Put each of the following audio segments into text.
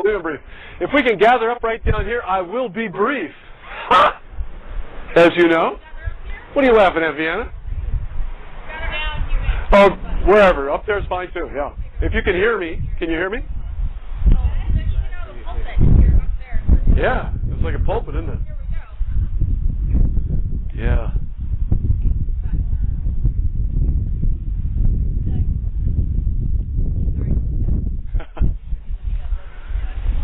We'll be brief. If we can gather up right down here, I will be brief. As you know. What are you laughing at, Vienna? Oh, wherever. Up there is fine too, yeah. If you can hear me, can you hear me? Yeah, it's like a pulpit, isn't it? Yeah.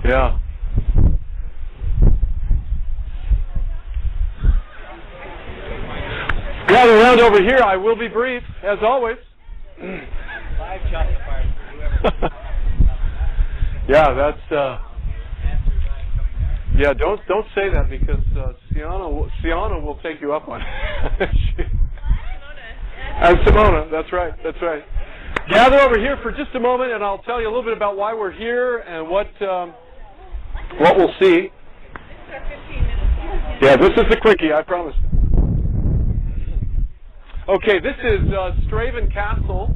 Yeah. Gather around over here. I will be brief, as always. Yeah, that's. Yeah, don't say that because Sienna will take you up on it. And Simona, that's right. Gather over here for just a moment, and I'll tell you a little bit about why we're here and what we'll see. Yeah, this is the quickie, I promise. Okay, this is Straven Castle,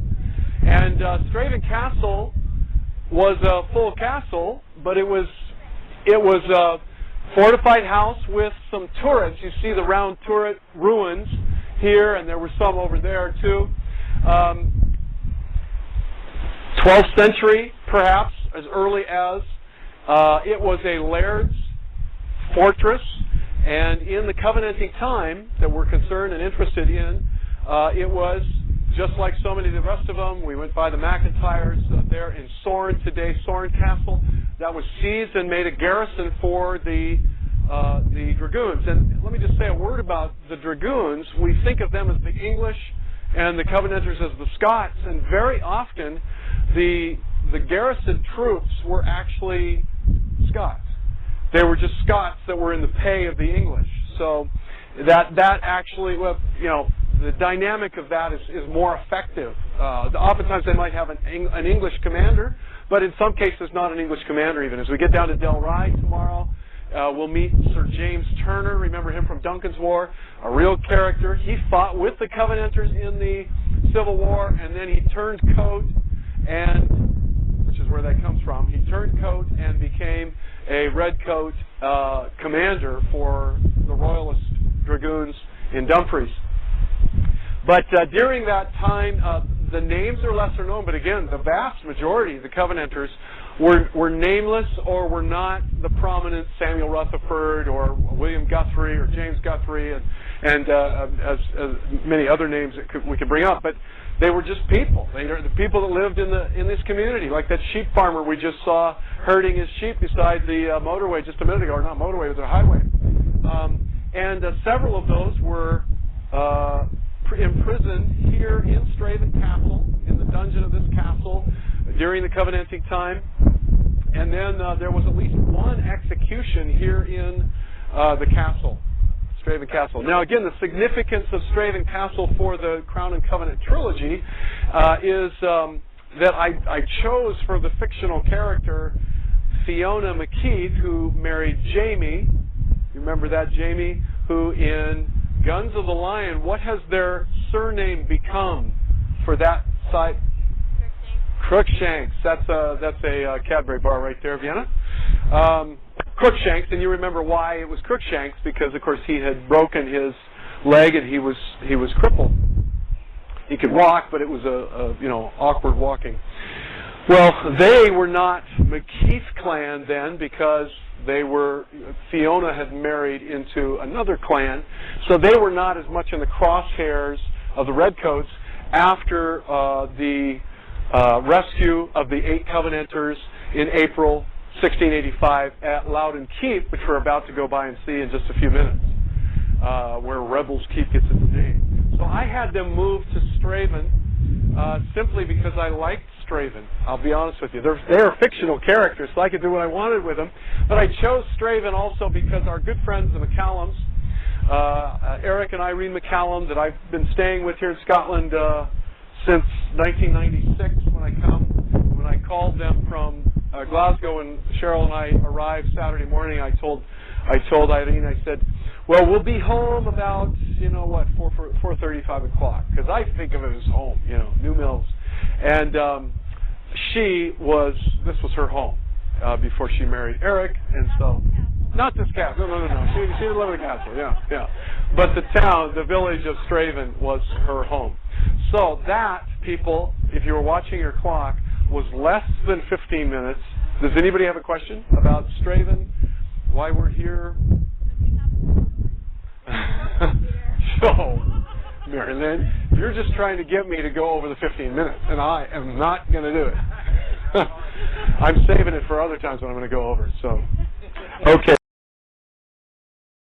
and Straven Castle was a full castle, but it was a fortified house with some turrets. You see the round turret ruins here, and there were some over there too. 12th century, perhaps, as early as. It was a laird's fortress, and in the Covenanting time that we're concerned and interested in, it was just like so many of the rest of them. We went by the McIntyres there in Sorn, today Sorn Castle, that was seized and made a garrison for the dragoons. And let me just say a word about the dragoons. We think of them as the English and the Covenanters as the Scots, and very often the garrison troops were actually Scots. They were just Scots that were in the pay of the English. So that actually, well, you know, the dynamic of that is more effective. Oftentimes they might have an English commander, but in some cases not an English commander even. As we get down to Del Rye tomorrow, we'll meet Sir James Turner. Remember him from Duncan's War, a real character. He fought with the Covenanters in the Civil War, and then he turned coat, and which is where that comes from. He turned coat and became a redcoat commander for the Royalist Dragoons in Dumfries. But during that time, the names are lesser known, but again, the vast majority of the Covenanters were nameless or were not the prominent Samuel Rutherford or William Guthrie or James Guthrie and as many other names that we could bring up. But they were just people. They were the people that lived in this community, like that sheep farmer we just saw herding his sheep beside the motorway just a minute ago, or not motorway, it was a highway. And several of those were imprisoned here in Straven Castle, in the dungeon of this castle, during the Covenanting time. And then there was at least one execution here in the castle, Straven Castle. Now again, the significance of Straven Castle for the Crown and Covenant trilogy is that I chose for the fictional character Fiona McKeith, who married Jamie. You remember that, Jamie? Who in Guns of the Lion, what has their surname become for that site? Crookshanks. That's a Cadbury bar right there, Vienna. Crookshanks, and you remember why it was Crookshanks, because of course he had broken his leg and he was crippled. He could walk, but it was a awkward walking. Well, they were not McKeith clan then, because Fiona had married into another clan, so they were not as much in the crosshairs of the Redcoats after the rescue of the 8 Covenanters in April 1685 at Loudon Keep, which we're about to go by and see in just a few minutes, where Rebels Keep gets its name. So I had them move to Straven simply because I liked Straven. I'll be honest with you. They're fictional characters, so I could do what I wanted with them. But I chose Straven also because our good friends, the McCallums, Eric and Irene McCallum, that I've been staying with here in Scotland since 1996 when I called them from Glasgow, and Cheryl and I arrived Saturday morning. I told Irene, I said, well, we'll be home about 4:30, 5 o'clock, because I think of it as home, New Mills. And this was her home. before she married Eric, and so not this castle. No. She didn't live in the castle. Yeah. But the town, the village of Straven, was her home. So that, people, if you were watching your clock, was less than 15 minutes. Does anybody have a question about Straven? Why we're here? So, Mary Lynn, you're just trying to get me to go over the 15 minutes, and I am not going to do it. I'm saving it for other times when I'm going to go over. So, okay.